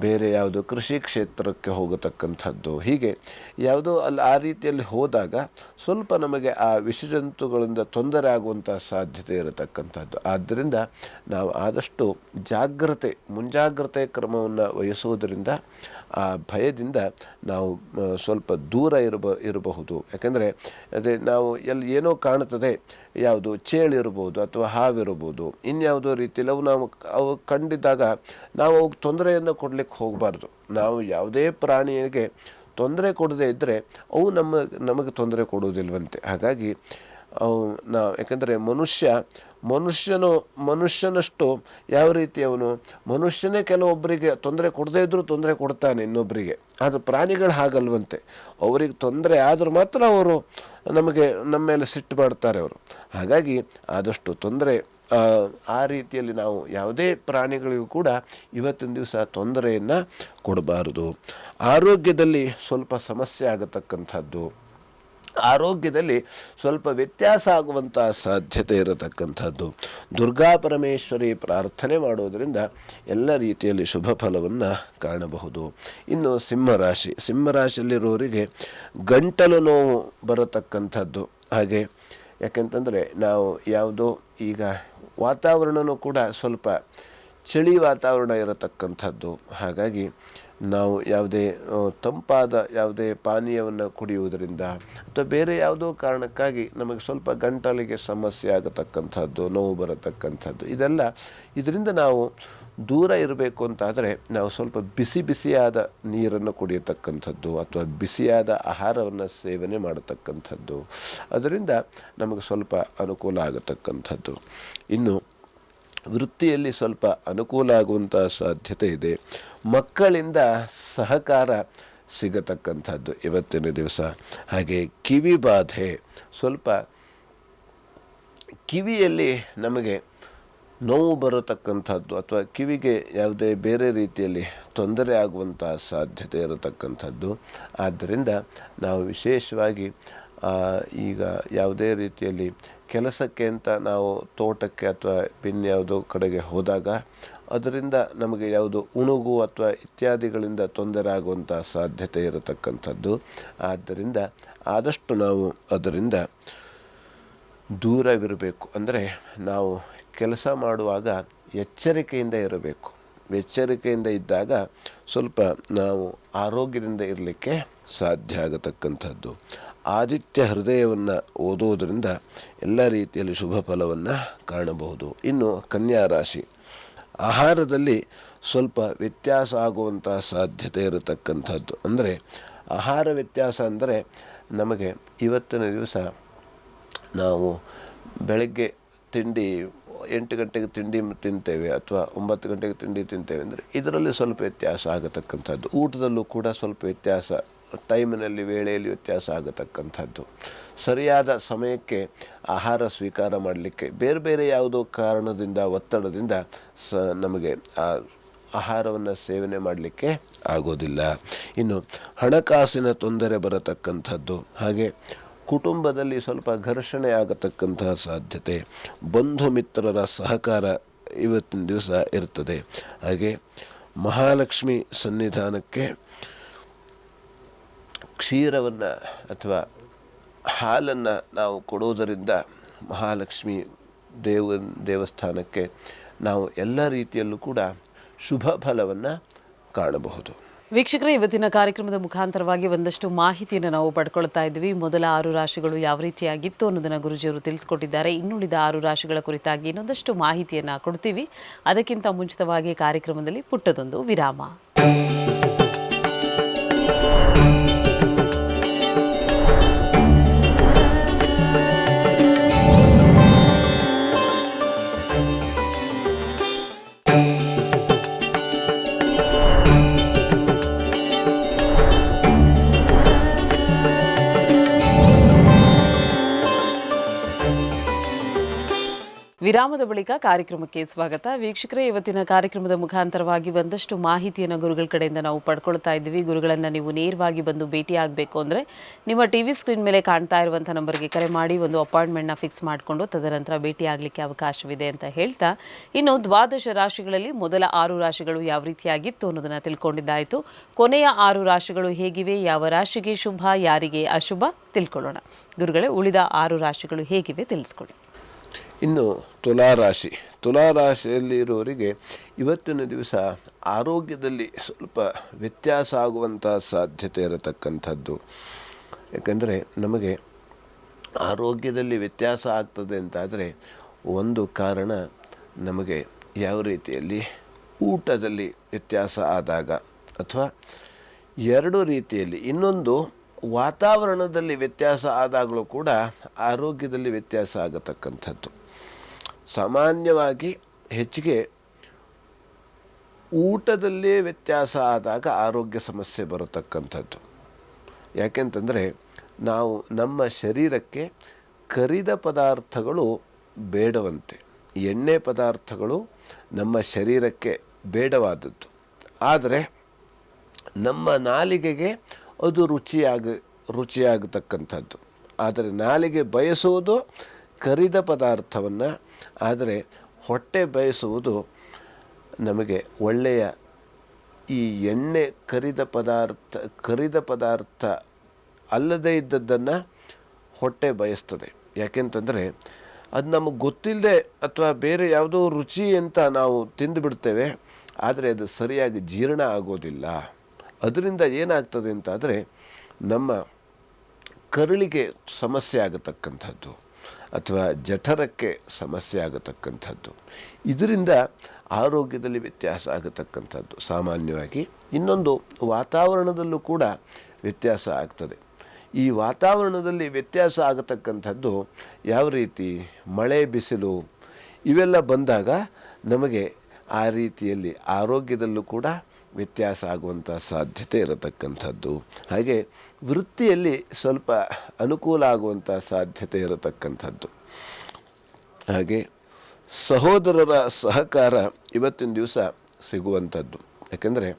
S2: ಬೇರೆ ಯಾವುದೋ ಕೃಷಿ ಕ್ಷೇತ್ರಕ್ಕೆ ಹೋಗತಕ್ಕಂಥದ್ದು, ಹೀಗೆ ಯಾವುದೋ ಆ ರೀತಿಯಲ್ಲಿ ಹೋದಾಗ ಸ್ವಲ್ಪ ನಮಗೆ ಆ ವಿಷಜಂತುಗಳಿಂದ ತೊಂದರೆ ಆಗುವಂಥ ಸಾಧ್ಯತೆ ಇರತಕ್ಕಂಥದ್ದು. ಆದ್ದರಿಂದ ನಾವು ಆದಷ್ಟು ಮುಂಜಾಗ್ರತೆ ಕ್ರಮವನ್ನು ವಹಿಸುವುದರಿಂದ ಆ ಭಯದಿಂದ ನಾವು ಸ್ವಲ್ಪ ದೂರ ಇರಬಹುದು. ಯಾಕೆಂದರೆ ನಾವು ಏನೋ ಕಾಣುತ್ತದೆ, ಯಾವುದು ಚೇಳಿರ್ಬೋದು ಅಥವಾ ಹಾವಿರ್ಬೋದು, ಇನ್ಯಾವುದೋ ರೀತಿಯಲ್ಲಿ ಅವು ಕಂಡಿದ್ದಾಗ ನಾವು ಅವು ತೊಂದರೆಯನ್ನು ಕೊಡಲಿಕ್ಕೆ ಹೋಗಬಾರ್ದು. ನಾವು ಯಾವುದೇ ಪ್ರಾಣಿಗೆ ತೊಂದರೆ ಕೊಡದೇ ಇದ್ದರೆ ಅವು ನಮಗೆ ತೊಂದರೆ ಕೊಡುವುದಿಲ್ವಂತೆ. ಹಾಗಾಗಿ ಯಾಕೆಂದರೆ ಮನುಷ್ಯನಷ್ಟು ಯಾವ ರೀತಿ ಮನುಷ್ಯನೇ ಕೆಲವೊಬ್ಬರಿಗೆ ತೊಂದರೆ ಕೊಡದೇ ಇದ್ದರೂ ತೊಂದರೆ ಕೊಡ್ತಾನೆ ಇನ್ನೊಬ್ಬರಿಗೆ. ಆದರೆ ಪ್ರಾಣಿಗಳು ಹಾಗಲ್ವಂತೆ, ಅವರಿಗೆ ತೊಂದರೆ ಆದರೂ ಮಾತ್ರ ಅವರು ನಮ್ಮ ಮೇಲೆ ಸಿಟ್ಟು ಮಾಡ್ತಾರೆ ಅವರು. ಹಾಗಾಗಿ ಆದಷ್ಟು ತೊಂದರೆ ಆ ರೀತಿಯಲ್ಲಿ ನಾವು ಯಾವುದೇ ಪ್ರಾಣಿಗಳಿಗೂ ಕೂಡ ಇವತ್ತಿನ ದಿವಸ ತೊಂದರೆಯನ್ನು ಕೊಡಬಾರದು. ಆರೋಗ್ಯದಲ್ಲಿ ಸ್ವಲ್ಪ ಸಮಸ್ಯೆ ಆಗತಕ್ಕಂಥದ್ದು, ಆರೋಗ್ಯದಲ್ಲಿ ಸ್ವಲ್ಪ ವ್ಯತ್ಯಾಸ ಆಗುವಂಥ ಸಾಧ್ಯತೆ ಇರತಕ್ಕಂಥದ್ದು. ದುರ್ಗಾ ಪರಮೇಶ್ವರಿ ಪ್ರಾರ್ಥನೆ ಮಾಡೋದರಿಂದ ಎಲ್ಲ ರೀತಿಯಲ್ಲಿ ಶುಭ ಫಲವನ್ನು ಕಾಣಬಹುದು. ಇನ್ನು ಸಿಂಹರಾಶಿಯಲ್ಲಿರೋರಿಗೆ ಗಂಟಲು ನೋವು ಬರತಕ್ಕಂಥದ್ದು. ಹಾಗೆ ಯಾಕೆಂತಂದರೆ ನಾವು ಯಾವುದೋ ಈಗ ವಾತಾವರಣವೂ ಕೂಡ ಸ್ವಲ್ಪ ಚಳಿ ವಾತಾವರಣ ಇರತಕ್ಕಂಥದ್ದು. ಹಾಗಾಗಿ ನಾವು ಯಾವುದೇ ತಂಪಾದ ಯಾವುದೇ ಪಾನೀಯವನ್ನು ಕುಡಿಯುವುದರಿಂದ ಅಥವಾ ಬೇರೆ ಯಾವುದೋ ಕಾರಣಕ್ಕಾಗಿ ನಮಗೆ ಸ್ವಲ್ಪ ಗಂಟಲಿಗೆ ಸಮಸ್ಯೆ ಆಗತಕ್ಕಂಥದ್ದು, ನೋವು ಬರತಕ್ಕಂಥದ್ದು, ಇದರಿಂದ ನಾವು ದೂರ ಇರಬೇಕು ಅಂತಾದರೆ ನಾವು ಸ್ವಲ್ಪ ಬಿಸಿಯಾದ ನೀರನ್ನು ಕುಡಿಯತಕ್ಕಂಥದ್ದು ಅಥವಾ ಬಿಸಿಯಾದ ಆಹಾರವನ್ನು ಸೇವನೆ ಮಾಡತಕ್ಕಂಥದ್ದು, ಅದರಿಂದ ನಮಗೆ ಸ್ವಲ್ಪ ಅನುಕೂಲ ಆಗತಕ್ಕಂಥದ್ದು. ಇನ್ನು ವೃತ್ತಿಯಲ್ಲಿ ಸ್ವಲ್ಪ ಅನುಕೂಲ ಆಗುವಂಥ ಸಾಧ್ಯತೆ ಇದೆ. ಮಕ್ಕಳಿಂದ ಸಹಕಾರ ಸಿಗತಕ್ಕಂಥದ್ದು ಇವತ್ತಿನ ದಿವಸ. ಹಾಗೆ ಕಿವಿ ಬಾಧೆ, ಸ್ವಲ್ಪ ಕಿವಿಯಲ್ಲಿ ನಮಗೆ ನೋವು ಬರತಕ್ಕಂಥದ್ದು ಅಥವಾ ಕಿವಿಗೆ ಯಾವುದೇ ಬೇರೆ ರೀತಿಯಲ್ಲಿ ತೊಂದರೆ ಆಗುವಂಥ ಸಾಧ್ಯತೆ ಇರತಕ್ಕಂಥದ್ದು. ಆದ್ದರಿಂದ ನಾವು ವಿಶೇಷವಾಗಿ ಈಗ ಯಾವುದೇ ರೀತಿಯಲ್ಲಿ ಕೆಲಸಕ್ಕೆ ಅಂತ ನಾವು ತೋಟಕ್ಕೆ ಅಥವಾ ಇನ್ಯಾವುದೋ ಕಡೆಗೆ ಹೋದಾಗ ಅದರಿಂದ ನಮಗೆ ಯಾವುದು ಉಣುಗು ಅಥವಾ ಇತ್ಯಾದಿಗಳಿಂದ ತೊಂದರೆ ಆಗುವಂಥ ಸಾಧ್ಯತೆ ಇರತಕ್ಕಂಥದ್ದು. ಆದ್ದರಿಂದ ಆದಷ್ಟು ನಾವು ಅದರಿಂದ ದೂರವಿರಬೇಕು. ಅಂದರೆ ನಾವು ಕೆಲಸ ಮಾಡುವಾಗ ಎಚ್ಚರಿಕೆಯಿಂದ ಇರಬೇಕು. ಎಚ್ಚರಿಕೆಯಿಂದ ಇದ್ದಾಗ ಸ್ವಲ್ಪ ನಾವು ಆರೋಗ್ಯದಿಂದ ಇರಲಿಕ್ಕೆ ಸಾಧ್ಯ ಆಗತಕ್ಕಂಥದ್ದು. ಆದಿತ್ಯ ಹೃದಯವನ್ನು ಓದುವುದರಿಂದ ಎಲ್ಲ ರೀತಿಯಲ್ಲಿ ಶುಭ ಫಲವನ್ನು ಕಾಣಬಹುದು. ಇನ್ನು ಕನ್ಯಾ ರಾಶಿ, ಆಹಾರದಲ್ಲಿ ಸ್ವಲ್ಪ ವ್ಯತ್ಯಾಸ ಆಗುವಂಥ ಸಾಧ್ಯತೆ ಇರತಕ್ಕಂಥದ್ದು. ಅಂದರೆ ಆಹಾರ ವ್ಯತ್ಯಾಸ ಅಂದರೆ ನಮಗೆ ಇವತ್ತಿನ ದಿವಸ ನಾವು ಬೆಳಗ್ಗೆ ತಿಂಡಿ 8 ಗಂಟೆಗೆ ತಿಂಡಿ ತಿಂತೇವೆ ಅಥವಾ 9 ಗಂಟೆಗೆ ತಿಂಡಿ ತಿಂತೇವೆ ಅಂದರೆ ಇದರಲ್ಲಿ ಸ್ವಲ್ಪ ವ್ಯತ್ಯಾಸ ಆಗತಕ್ಕಂಥದ್ದು. ಊಟದಲ್ಲೂ ಕೂಡ ಸ್ವಲ್ಪ ವ್ಯತ್ಯಾಸ, ಟೈಮಿನಲ್ಲಿ ವೇಳೆಯಲ್ಲಿ ವ್ಯತ್ಯಾಸ ಆಗತಕ್ಕಂಥದ್ದು. ಸರಿಯಾದ ಸಮಯಕ್ಕೆ ಆಹಾರ ಸ್ವೀಕಾರ ಮಾಡಲಿಕ್ಕೆ ಬೇರೆ ಯಾವುದೋ ಕಾರಣದಿಂದ ಒತ್ತಡದಿಂದ ನಮಗೆ ಆ ಆಹಾರವನ್ನು ಸೇವನೆ ಮಾಡಲಿಕ್ಕೆ ಆಗೋದಿಲ್ಲ. ಇನ್ನು ಹಣಕಾಸಿನ ತೊಂದರೆ ಬರತಕ್ಕಂಥದ್ದು, ಹಾಗೆ ಕುಟುಂಬದಲ್ಲಿ ಸ್ವಲ್ಪ ಘರ್ಷಣೆ ಆಗತಕ್ಕಂತಹ ಸಾಧ್ಯತೆ, ಬಂಧು ಮಿತ್ರರ ಸಹಕಾರ ಇವತ್ತಿನ ದಿವಸ ಇರ್ತದೆ. ಹಾಗೆ ಮಹಾಲಕ್ಷ್ಮಿ ಸನ್ನಿಧಾನಕ್ಕೆ ಕ್ಷೀರವನ್ನು ಅಥವಾ ಹಾಲನ್ನು ನಾವು ಕೊಡುವುದರಿಂದ ಮಹಾಲಕ್ಷ್ಮಿ ದೇವಸ್ಥಾನಕ್ಕೆ ನಾವು ಎಲ್ಲ ರೀತಿಯಲ್ಲೂ ಕೂಡ ಶುಭ ಫಲವನ್ನು ಕಾಣಬಹುದು.
S1: ವೀಕ್ಷಕರೇ, ಇವತ್ತಿನ ಕಾರ್ಯಕ್ರಮದ ಮುಖಾಂತರವಾಗಿ ಒಂದಷ್ಟು ಮಾಹಿತಿಯನ್ನು ನಾವು ಪಡ್ಕೊಳ್ತಾ ಇದ್ವಿ. ಮೊದಲ 6 ರಾಶಿಗಳು ಯಾವ ರೀತಿಯಾಗಿತ್ತು ಅನ್ನೋದನ್ನು ಗುರುಜಿಯವರು ತಿಳಿಸ್ಕೊಟ್ಟಿದ್ದಾರೆ. ಇನ್ನುಳಿದ 6 ರಾಶಿಗಳ ಕುರಿತಾಗಿ ಇನ್ನೊಂದಷ್ಟು ಮಾಹಿತಿಯನ್ನು ಕೊಡ್ತೀವಿ. ಅದಕ್ಕಿಂತ ಮುಂಚಿತವಾಗಿ ಕಾರ್ಯಕ್ರಮದಲ್ಲಿ ಪುಟ್ಟದೊಂದು ವಿರಾಮ. ವಿರಾಮದ ಬಳಿಕ ಕಾರ್ಯಕ್ರಮಕ್ಕೆ ಸ್ವಾಗತ. ವೀಕ್ಷಕರೇ, ಇವತ್ತಿನ ಕಾರ್ಯಕ್ರಮದ ಮುಖಾಂತರವಾಗಿ ಒಂದಷ್ಟು ಮಾಹಿತಿಯನ್ನು ಗುರುಗಳ ಕಡೆಯಿಂದ ನಾವು ಪಡ್ಕೊಳ್ತಾ ಇದ್ದೀವಿ. ಗುರುಗಳನ್ನು ನೀವು ನೇರವಾಗಿ ಬಂದು ಭೇಟಿ ಆಗಬೇಕು ಅಂದರೆ ನಿಮ್ಮ ಟಿವಿ ಸ್ಕ್ರೀನ್ ಮೇಲೆ ಕಾಣ್ತಾ ಇರುವಂಥ ನಂಬರ್ಗೆ ಕರೆ ಮಾಡಿ ಒಂದು ಅಪಾಯಿಂಟ್ಮೆಂಟ್ನ ಫಿಕ್ಸ್ ಮಾಡಿಕೊಂಡು ತದನಂತರ ಭೇಟಿ ಆಗಲಿಕ್ಕೆ ಅವಕಾಶವಿದೆ ಅಂತ ಹೇಳ್ತಾ, ಇನ್ನು ದ್ವಾದಶ ರಾಶಿಗಳಲ್ಲಿ ಮೊದಲ 6 ರಾಶಿಗಳು ಯಾವ ರೀತಿಯಾಗಿತ್ತು ಅನ್ನೋದನ್ನು ತಿಳ್ಕೊಂಡಿದ್ದಾಯಿತು. ಕೊನೆಯ 6 ರಾಶಿಗಳು ಹೇಗಿವೆ, ಯಾವ ರಾಶಿಗೆ ಶುಭ, ಯಾರಿಗೆ ಅಶುಭ ತಿಳ್ಕೊಳ್ಳೋಣ. ಗುರುಗಳೇ, ಉಳಿದ 6 ರಾಶಿಗಳು ಹೇಗಿವೆ ತಿಳಿಸ್ಕೊಡಿ.
S2: ಇನ್ನು ತುಲಾರಾಶಿಯಲ್ಲಿರೋರಿಗೆ ಇವತ್ತಿನ ದಿವಸ ಆರೋಗ್ಯದಲ್ಲಿ ಸ್ವಲ್ಪ ವ್ಯತ್ಯಾಸ ಆಗುವಂಥ ಸಾಧ್ಯತೆ ಇರತಕ್ಕಂಥದ್ದು. ಯಾಕಂದರೆ ನಮಗೆ ಆರೋಗ್ಯದಲ್ಲಿ ವ್ಯತ್ಯಾಸ ಆಗ್ತದೆ ಅಂತಾದರೆ ಒಂದು ಕಾರಣ ನಮಗೆ ಯಾವ ರೀತಿಯಲ್ಲಿ ಊಟದಲ್ಲಿ ವ್ಯತ್ಯಾಸ ಆದಾಗ, ಅಥವಾ 2 ರೀತಿಯಲ್ಲಿ, ಇನ್ನೊಂದು ವಾತಾವರಣದಲ್ಲಿ ವ್ಯತ್ಯಾಸ ಆದಾಗಲೂ ಕೂಡ ಆರೋಗ್ಯದಲ್ಲಿ ವ್ಯತ್ಯಾಸ ಆಗತಕ್ಕಂಥದ್ದು. ಸಾಮಾನ್ಯವಾಗಿ ಹೆಚ್ಚಿಗೆ ಊಟದಲ್ಲೇ ವ್ಯತ್ಯಾಸ ಆದಾಗ ಆರೋಗ್ಯ ಸಮಸ್ಯೆ ಬರತಕ್ಕಂಥದ್ದು. ಯಾಕೆಂತಂದರೆ ನಾವು ನಮ್ಮ ಶರೀರಕ್ಕೆ ಕರಿದ ಪದಾರ್ಥಗಳು ಬೇಡವಂತೆ, ಎಣ್ಣೆ ಪದಾರ್ಥಗಳು ನಮ್ಮ ಶರೀರಕ್ಕೆ ಬೇಡವಾದದ್ದು. ಆದರೆ ನಮ್ಮ ನಾಲಿಗೆಗೆ ಅದು ರುಚಿಯಾಗತಕ್ಕಂಥದ್ದು. ಆದರೆ ನಾಲಿಗೆ ಬಯಸುವುದು ಕರಿದ ಪದಾರ್ಥವನ್ನು, ಆದರೆ ಹೊಟ್ಟೆ ಬಯಸುವುದು ನಮಗೆ ಒಳ್ಳೆಯ ಈ ಎಣ್ಣೆ ಕರಿದ ಪದಾರ್ಥ ಅಲ್ಲದೇ ಇದ್ದದ್ದನ್ನು ಹೊಟ್ಟೆ ಬಯಸ್ತದೆ. ಯಾಕೆಂತಂದರೆ ಅದು ನಮಗೆ ಗೊತ್ತಿಲ್ಲದೆ ಅಥವಾ ಬೇರೆ ಯಾವುದೋ ರುಚಿ ಅಂತ ನಾವು ತಿಂದುಬಿಡ್ತೇವೆ, ಆದರೆ ಅದು ಸರಿಯಾಗಿ ಜೀರ್ಣ ಆಗೋದಿಲ್ಲ. ಅದರಿಂದ ಏನಾಗ್ತದೆ ಅಂತಾದರೆ ನಮ್ಮ ಕರುಳಿಗೆ ಸಮಸ್ಯೆ ಆಗತಕ್ಕಂಥದ್ದು ಅಥವಾ ಜಠರಕ್ಕೆ ಸಮಸ್ಯೆ ಆಗತಕ್ಕಂಥದ್ದು. ಇದರಿಂದ ಆರೋಗ್ಯದಲ್ಲಿ ವ್ಯತ್ಯಾಸ ಆಗತಕ್ಕಂಥದ್ದು ಸಾಮಾನ್ಯವಾಗಿ. ಇನ್ನೊಂದು, ವಾತಾವರಣದಲ್ಲೂ ಕೂಡ ವ್ಯತ್ಯಾಸ ಆಗ್ತದೆ. ಈ ವಾತಾವರಣದಲ್ಲಿ ವ್ಯತ್ಯಾಸ ಆಗತಕ್ಕಂಥದ್ದು ಯಾವ ರೀತಿ, ಮಳೆ ಬಿಸಿಲು ಇವೆಲ್ಲ ಬಂದಾಗ ನಮಗೆ ಆ ರೀತಿಯಲ್ಲಿ ಆರೋಗ್ಯದಲ್ಲೂ ಕೂಡ ವ್ಯತ್ಯಾಸ ಆಗುವಂಥ ಸಾಧ್ಯತೆ ಇರತಕ್ಕಂಥದ್ದು. ಹಾಗೆ ವೃತ್ತಿಯಲ್ಲಿ ಸ್ವಲ್ಪ ಅನುಕೂಲ ಆಗುವಂಥ ಸಾಧ್ಯತೆ ಇರತಕ್ಕಂಥದ್ದು. ಹಾಗೆ ಸಹೋದರರ ಸಹಕಾರ ಇವತ್ತಿನ ದಿವಸ ಸಿಗುವಂಥದ್ದು. ಯಾಕೆಂದರೆ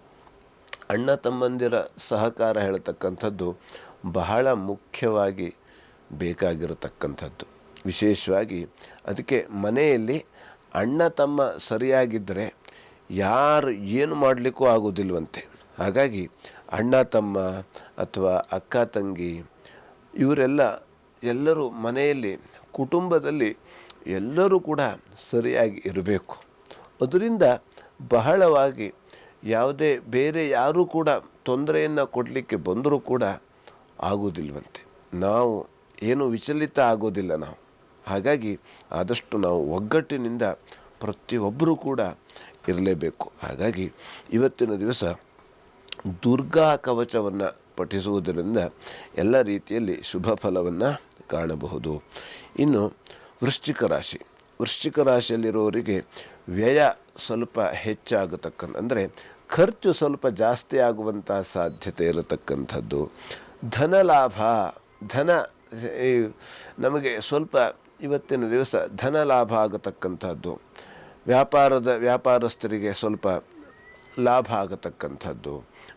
S2: ಅಣ್ಣ ತಮ್ಮಂದಿರ ಸಹಕಾರ ಹೇಳ್ತಕ್ಕಂಥದ್ದು ಬಹಳ ಮುಖ್ಯವಾಗಿ ಬೇಕಾಗಿರತಕ್ಕಂಥದ್ದು. ವಿಶೇಷವಾಗಿ ಅದಕ್ಕೆ ಮನೆಯಲ್ಲಿ ಅಣ್ಣ ತಮ್ಮ ಸರಿಯಾಗಿದ್ದರೆ ಯಾರು ಏನು ಮಾಡಲಿಕ್ಕೂ ಆಗೋದಿಲ್ವಂತೆ. ಹಾಗಾಗಿ ಅಣ್ಣ ತಮ್ಮ ಅಥವಾ ಅಕ್ಕ ತಂಗಿ ಎಲ್ಲರೂ ಮನೆಯಲ್ಲಿ ಕುಟುಂಬದಲ್ಲಿ ಎಲ್ಲರೂ ಕೂಡ ಸರಿಯಾಗಿ ಇರಬೇಕು. ಅದರಿಂದ ಬಹಳವಾಗಿ ಬೇರೆ ಯಾರೂ ಕೂಡ ತೊಂದರೆಯನ್ನು ಕೊಡಲಿಕ್ಕೆ ಬಂದರೂ ಕೂಡ ಆಗೋದಿಲ್ವಂತೆ. ನಾವು ಏನು ವಿಚಲಿತ ಆಗೋದಿಲ್ಲ ನಾವು. ಹಾಗಾಗಿ ಆದಷ್ಟು ನಾವು ಒಗ್ಗಟ್ಟಿನಿಂದ ಪ್ರತಿಯೊಬ್ಬರೂ ಕೂಡ ಇರಲೇಬೇಕು. ಹಾಗಾಗಿ ಇವತ್ತಿನ ದಿವಸ ದುರ್ಗಾ ಕವಚವನ್ನು ಪಠಿಸುವುದರಿಂದ ಎಲ್ಲ ರೀತಿಯಲ್ಲಿ ಶುಭ ಫಲವನ್ನು ಕಾಣಬಹುದು. ಇನ್ನು ವೃಶ್ಚಿಕ ರಾಶಿಯಲ್ಲಿರೋರಿಗೆ ವ್ಯಯ ಸ್ವಲ್ಪ ಹೆಚ್ಚಾಗತಕ್ಕಂಥ, ಅಂದರೆ ಖರ್ಚು ಸ್ವಲ್ಪ ಜಾಸ್ತಿ ಆಗುವಂಥ ಸಾಧ್ಯತೆ ಇರತಕ್ಕಂಥದ್ದು. ಧನ ಲಾಭ, ನಮಗೆ ಸ್ವಲ್ಪ ಇವತ್ತಿನ ದಿವಸ ಧನ ಲಾಭ ಆಗತಕ್ಕಂಥದ್ದು. ವ್ಯಾಪಾರಸ್ಥರಿಗೆ ಸ್ವಲ್ಪ ಲಾಭ ಆಗತಕ್ಕಂಥದ್ದು,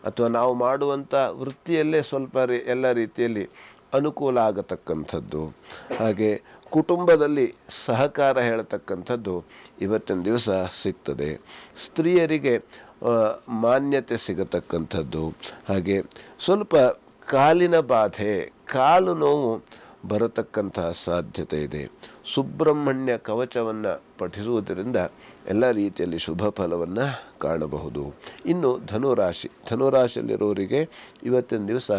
S2: ಅಥವಾ ನಾವು ಮಾಡುವಂಥ ವೃತ್ತಿಯಲ್ಲೇ ಸ್ವಲ್ಪ ಎಲ್ಲ ರೀತಿಯಲ್ಲಿ ಅನುಕೂಲ ಆಗತಕ್ಕಂಥದ್ದು. ಹಾಗೆ ಕುಟುಂಬದಲ್ಲಿ ಸಹಕಾರ ಹೇಳತಕ್ಕಂಥದ್ದು ಇವತ್ತಿನ ದಿವಸ ಸಿಗ್ತದೆ. ಸ್ತ್ರೀಯರಿಗೆ ಮಾನ್ಯತೆ ಸಿಗತಕ್ಕಂಥದ್ದು. ಹಾಗೆ ಸ್ವಲ್ಪ ಕಾಲಿನ ಬಾಧೆ, ಕಾಲು ನೋವು ಬರತಕ್ಕಂತಹ ಸಾಧ್ಯತೆ ಇದೆ. ಸುಬ್ರಹ್ಮಣ್ಯ ಕವಚವನ್ನು ಪಠಿಸುವುದರಿಂದ ಎಲ್ಲ ರೀತಿಯಲ್ಲಿ ಶುಭ ಫಲವನ್ನು ಕಾಣಬಹುದು. ಇನ್ನು ಧನುರಾಶಿಯಲ್ಲಿರೋರಿಗೆ ಇವತ್ತಿನ ದಿವಸ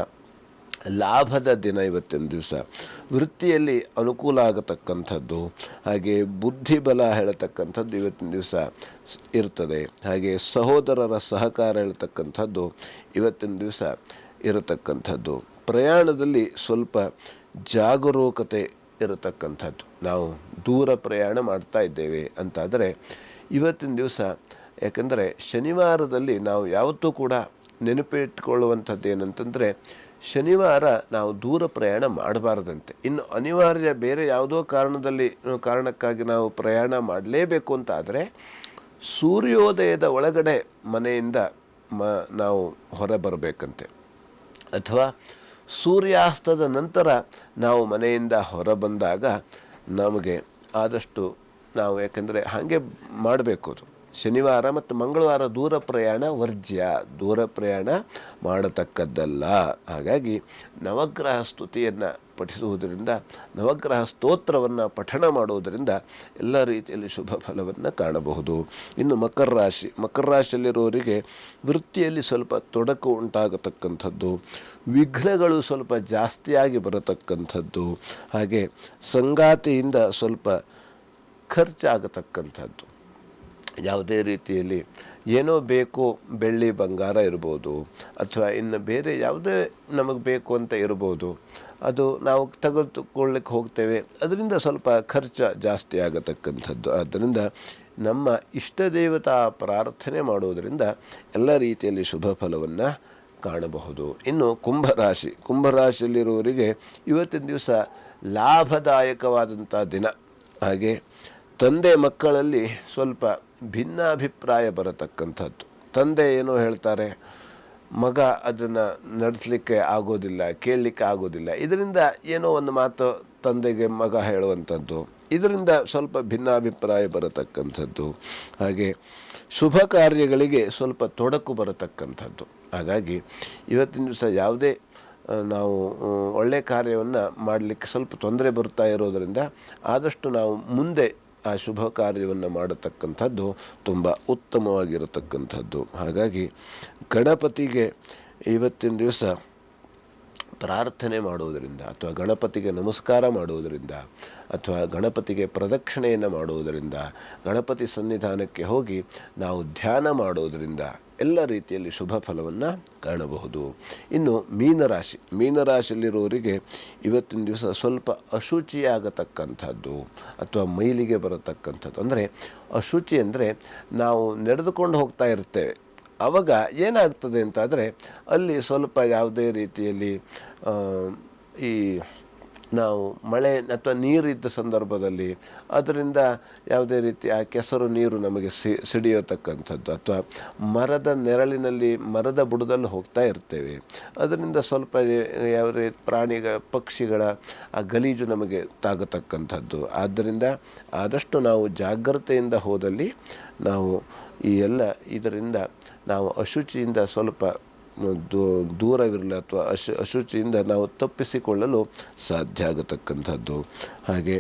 S2: ಲಾಭದ ದಿನ ಇವತ್ತಿನ ದಿವಸ. ವೃತ್ತಿಯಲ್ಲಿ ಅನುಕೂಲ ಆಗತಕ್ಕಂಥದ್ದು, ಹಾಗೆ ಬುದ್ಧಿಬಲ ಹೇಳತಕ್ಕಂಥದ್ದು ಇವತ್ತಿನ ದಿವಸ ಇರ್ತದೆ. ಹಾಗೆ ಸಹೋದರರ ಸಹಕಾರ ಹೇಳ್ತಕ್ಕಂಥದ್ದು ಇವತ್ತಿನ ದಿವಸ ಇರತಕ್ಕಂಥದ್ದು. ಪ್ರಯಾಣದಲ್ಲಿ ಸ್ವಲ್ಪ ಜಾಗರೂಕತೆ ಇರತಕ್ಕಂಥದ್ದು. ನಾವು ದೂರ ಪ್ರಯಾಣ ಮಾಡ್ತಾ ಇದ್ದೇವೆ ಅಂತಾದರೆ ಇವತ್ತಿನ ದಿವಸ, ಯಾಕೆಂದರೆ ಶನಿವಾರದಲ್ಲಿ ನಾವು ಯಾವತ್ತೂ ಕೂಡ ನೆನಪಿಟ್ಕೊಳ್ಳುವಂಥದ್ದು ಏನಂತಂದರೆ, ಶನಿವಾರ ನಾವು ದೂರ ಪ್ರಯಾಣ ಮಾಡಬಾರ್ದಂತೆ. ಇನ್ನು ಅನಿವಾರ್ಯ ಬೇರೆ ಯಾವುದೋ ಕಾರಣಕ್ಕಾಗಿ ನಾವು ಪ್ರಯಾಣ ಮಾಡಲೇಬೇಕು ಅಂತ ಆದರೆ ಸೂರ್ಯೋದಯದ ಒಳಗಡೆ ಮನೆಯಿಂದ ನಾವು ಹೊರ ಬರಬೇಕಂತೆ, ಅಥವಾ ಸೂರ್ಯಾಸ್ತದ ನಂತರ ನಾವು ಮನೆಯಿಂದ ಹೊರ ಬಂದಾಗ ನಮಗೆ ಆದಷ್ಟು ನಾವು, ಯಾಕೆಂದರೆ ಹಾಗೆ ಮಾಡಬೇಕು. ಅದು ಶನಿವಾರ ಮತ್ತು ಮಂಗಳವಾರ ದೂರ ಪ್ರಯಾಣ ವರ್ಜ್ಯ, ದೂರ ಪ್ರಯಾಣ ಮಾಡತಕ್ಕದ್ದಲ್ಲ. ಹಾಗಾಗಿ ನವಗ್ರಹ ಸ್ತುತಿಯನ್ನು ಪಠಿಸುವುದರಿಂದ, ನವಗ್ರಹ ಸ್ತೋತ್ರವನ್ನು ಪಠಣ ಮಾಡುವುದರಿಂದ ಎಲ್ಲ ರೀತಿಯಲ್ಲಿ ಶುಭ ಫಲವನ್ನು ಕಾಣಬಹುದು. ಇನ್ನು ಮಕರ ರಾಶಿಯಲ್ಲಿರುವವರಿಗೆ ವೃತ್ತಿಯಲ್ಲಿ ಸ್ವಲ್ಪ ತೊಡಕು ಉಂಟಾಗತಕ್ಕಂಥದ್ದು, ವಿಘ್ನಗಳು ಸ್ವಲ್ಪ ಜಾಸ್ತಿಯಾಗಿ ಬರತಕ್ಕಂಥದ್ದು, ಹಾಗೆ ಸಂಗಾತಿಯಿಂದ ಸ್ವಲ್ಪ ಖರ್ಚಾಗತಕ್ಕಂಥದ್ದು. ಯಾವುದೇ ರೀತಿಯಲ್ಲಿ ಏನೋ ಬೇಕು, ಬೆಳ್ಳಿ ಬಂಗಾರ ಇರ್ಬೋದು, ಅಥವಾ ಇನ್ನು ಬೇರೆ ಯಾವುದೇ ನಮಗೆ ಬೇಕು ಅಂತ ಇರ್ಬೋದು, ಅದು ನಾವು ತೆಗೆದುಕೊಳ್ಳಿಕ್ಕೆ ಹೋಗ್ತೇವೆ, ಅದರಿಂದ ಸ್ವಲ್ಪ ಖರ್ಚು ಜಾಸ್ತಿ ಆಗತಕ್ಕಂಥದ್ದು. ಆದ್ದರಿಂದ ನಮ್ಮ ಇಷ್ಟ ದೇವತಾ ಪ್ರಾರ್ಥನೆ ಮಾಡುವುದರಿಂದ ಎಲ್ಲ ರೀತಿಯಲ್ಲಿ ಶುಭ ಫಲವನ್ನು ಕಾಣಬಹುದು. ಇನ್ನು ಕುಂಭರಾಶಿಯಲ್ಲಿರುವವರಿಗೆ ಇವತ್ತಿನ ದಿವಸ ಲಾಭದಾಯಕವಾದಂಥ ದಿನ. ಹಾಗೆ ತಂದೆ ಮಕ್ಕಳಲ್ಲಿ ಸ್ವಲ್ಪ ಭಿನ್ನಾಭಿಪ್ರಾಯ ಬರತಕ್ಕಂಥದ್ದು. ತಂದೆ ಏನೋ ಹೇಳ್ತಾರೆ, ಮಗ ಅದನ್ನು ನಡೆಸಲಿಕ್ಕೆ ಆಗೋದಿಲ್ಲ, ಕೇಳಲಿಕ್ಕೆ ಆಗೋದಿಲ್ಲ. ಇದರಿಂದ ಏನೋ ಒಂದು ಮಾತು ತಂದೆಗೆ ಮಗ ಹೇಳುವಂಥದ್ದು, ಇದರಿಂದ ಸ್ವಲ್ಪ ಭಿನ್ನಾಭಿಪ್ರಾಯ ಬರತಕ್ಕಂಥದ್ದು. ಹಾಗೆ ಶುಭ ಕಾರ್ಯಗಳಿಗೆ ಸ್ವಲ್ಪ ತೊಡಕು ಬರತಕ್ಕಂಥದ್ದು. ಹಾಗಾಗಿ ಇವತ್ತಿನ ದಿವಸ ಯಾವುದೇ ನಾವು ಒಳ್ಳೆಯ ಕಾರ್ಯವನ್ನು ಮಾಡಲಿಕ್ಕೆ ಸ್ವಲ್ಪ ತೊಂದರೆ ಬರ್ತಾ ಇರೋದರಿಂದ ಆದಷ್ಟು ನಾವು ಮುಂದೆ ಆ ಶುಭ ಕಾರ್ಯವನ್ನು ಮಾಡತಕ್ಕಂಥದ್ದು ತುಂಬ ಉತ್ತಮವಾಗಿರತಕ್ಕಂಥದ್ದು. ಹಾಗಾಗಿ ಗಣಪತಿಗೆ ಇವತ್ತಿನ ದಿವಸ ಪ್ರಾರ್ಥನೆ ಮಾಡುವುದರಿಂದ, ಅಥವಾ ಗಣಪತಿಗೆ ನಮಸ್ಕಾರ ಮಾಡುವುದರಿಂದ, ಅಥವಾ ಗಣಪತಿಗೆ ಪ್ರದಕ್ಷಿಣೆಯನ್ನು ಮಾಡುವುದರಿಂದ, ಗಣಪತಿ ಸನ್ನಿಧಾನಕ್ಕೆ ಹೋಗಿ ನಾವು ಧ್ಯಾನ ಮಾಡುವುದರಿಂದ ಎಲ್ಲ ರೀತಿಯಲ್ಲಿ ಶುಭ ಫಲವನ್ನು ಕಾಣಬಹುದು. ಇನ್ನು ಮೀನರಾಶಿಯಲ್ಲಿರುವವರಿಗೆ ಇವತ್ತಿನ ದಿವಸ ಸ್ವಲ್ಪ ಅಶುಚಿಯಾಗತಕ್ಕಂಥದ್ದು ಅಥವಾ ಮೈಲಿಗೆ ಬರತಕ್ಕಂಥದ್ದು. ಅಂದರೆ ಅಶುಚಿ ಅಂದರೆ ನಾವು ನಡೆದುಕೊಂಡು ಹೋಗ್ತಾ ಇರ್ತೇವೆ, ಆವಾಗ ಏನಾಗ್ತದೆ ಅಂತಾದರೆ ಅಲ್ಲಿ ಸ್ವಲ್ಪ ಯಾವುದೇ ರೀತಿಯಲ್ಲಿ ಈ ನಾವು ಮಳೆ ಅಥವಾ ನೀರಿದ್ದ ಸಂದರ್ಭದಲ್ಲಿ ಅದರಿಂದ ಯಾವುದೇ ರೀತಿ ಆ ಕೆಸರು ನೀರು ನಮಗೆ ಸಿಡಿಯತಕ್ಕಂಥದ್ದು, ಅಥವಾ ಮರದ ನೆರಳಿನಲ್ಲಿ ಮರದ ಬುಡದಲ್ಲಿ ಹೋಗ್ತಾ ಇರ್ತೇವೆ, ಅದರಿಂದ ಸ್ವಲ್ಪ ಯಾವ ರೀತಿ ಪಕ್ಷಿಗಳ ಆ ಗಲೀಜು ನಮಗೆ ತಾಗತಕ್ಕಂಥದ್ದು. ಆದ್ದರಿಂದ ಆದಷ್ಟು ನಾವು ಜಾಗ್ರತೆಯಿಂದ ಹೋದಲ್ಲಿ ನಾವು ಇದರಿಂದ ನಾವು ಅಶುಚಿಯಿಂದ ಸ್ವಲ್ಪ ದೂರವಿರಲಿ, ಅಥವಾ ಅಶುಚಿಯಿಂದ ನಾವು ತಪ್ಪಿಸಿಕೊಳ್ಳಲು ಸಾಧ್ಯ ಆಗತಕ್ಕಂಥದ್ದು. ಹಾಗೆ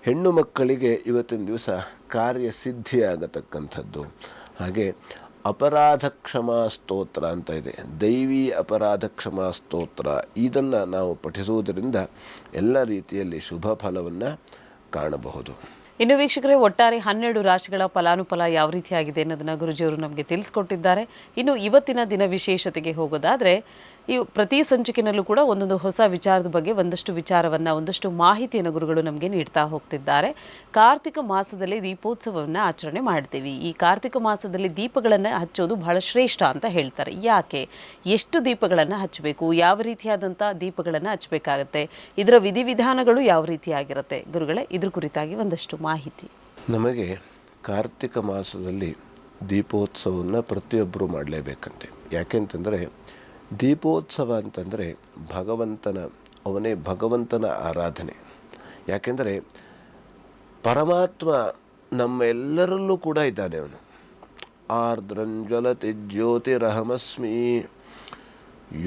S2: ಹೆಣ್ಣು ಮಕ್ಕಳಿಗೆ ಇವತ್ತಿನ ದಿವಸ ಕಾರ್ಯಸಿದ್ಧಿಯಾಗತಕ್ಕಂಥದ್ದು. ಹಾಗೆ ಅಪರಾಧ ಕ್ಷಮಾ ಸ್ತೋತ್ರ ಅಂತ ಇದೆ, ದೈವಿ ಅಪರಾಧ ಕ್ಷಮಾ ಸ್ತೋತ್ರ. ಇದನ್ನು ನಾವು ಪಠಿಸುವುದರಿಂದ ಎಲ್ಲ ರೀತಿಯಲ್ಲಿ ಶುಭ ಫಲವನ್ನು ಕಾಣಬಹುದು.
S1: ಇನ್ನು ವೀಕ್ಷಕರೇ, ಒಟ್ಟಾರೆ 12 ರಾಶಿಗಳ ಫಲಾನುಫಲ ಯಾವ ರೀತಿಯಾಗಿದೆ ಅನ್ನೋದನ್ನು ಗುರುಜಿಯವರು ನಮಗೆ ತಿಳಿಸ್ಕೊಟ್ಟಿದ್ದಾರೆ. ಇನ್ನು ಇವತ್ತಿನ ದಿನ ವಿಶೇಷತೆಗೆ ಹೋಗೋದಾದರೆ, ಈ ಪ್ರತಿ ಸಂಚಿಕೆನಲ್ಲೂ ಕೂಡ ಒಂದೊಂದು ಹೊಸ ವಿಚಾರದ ಬಗ್ಗೆ ಒಂದಷ್ಟು ಮಾಹಿತಿಯನ್ನು ಗುರುಗಳು ನಮಗೆ ನೀಡ್ತಾ ಹೋಗ್ತಿದ್ದಾರೆ. ಕಾರ್ತಿಕ ಮಾಸದಲ್ಲಿ ದೀಪೋತ್ಸವವನ್ನು ಆಚರಣೆ ಮಾಡ್ತೀವಿ. ಈ ಕಾರ್ತಿಕ ಮಾಸದಲ್ಲಿ ದೀಪಗಳನ್ನು ಹಚ್ಚೋದು ಬಹಳ ಶ್ರೇಷ್ಠ ಅಂತ ಹೇಳ್ತಾರೆ. ಯಾಕೆ, ಎಷ್ಟು ದೀಪಗಳನ್ನು ಹಚ್ಚಬೇಕು, ಯಾವ ರೀತಿಯಾದಂಥ ದೀಪಗಳನ್ನು ಹಚ್ಚಬೇಕಾಗತ್ತೆ, ಇದರ ವಿಧಿವಿಧಾನಗಳು ಯಾವ ರೀತಿಯಾಗಿರುತ್ತೆ ಗುರುಗಳೇ, ಇದ್ರ ಕುರಿತಾಗಿ ಒಂದಷ್ಟು ಮಾಹಿತಿ.
S2: ನಮಗೆ ಕಾರ್ತಿಕ ಮಾಸದಲ್ಲಿ ದೀಪೋತ್ಸವವನ್ನು ಪ್ರತಿಯೊಬ್ಬರು ಮಾಡಲೇಬೇಕಂತೆ. ಯಾಕೆಂತಂದರೆ ದೀಪೋತ್ಸವ ಅಂತಂದರೆ ಅವನೇ ಭಗವಂತನ ಆರಾಧನೆ. ಯಾಕೆಂದರೆ ಪರಮಾತ್ಮ ನಮ್ಮೆಲ್ಲರಲ್ಲೂ ಕೂಡ ಇದ್ದಾನೆ. ಅವನು ಆರ್ದ್ರಂಜ್ವಲತಿ ಜ್ಯೋತಿರಹಮಸ್ಮಿ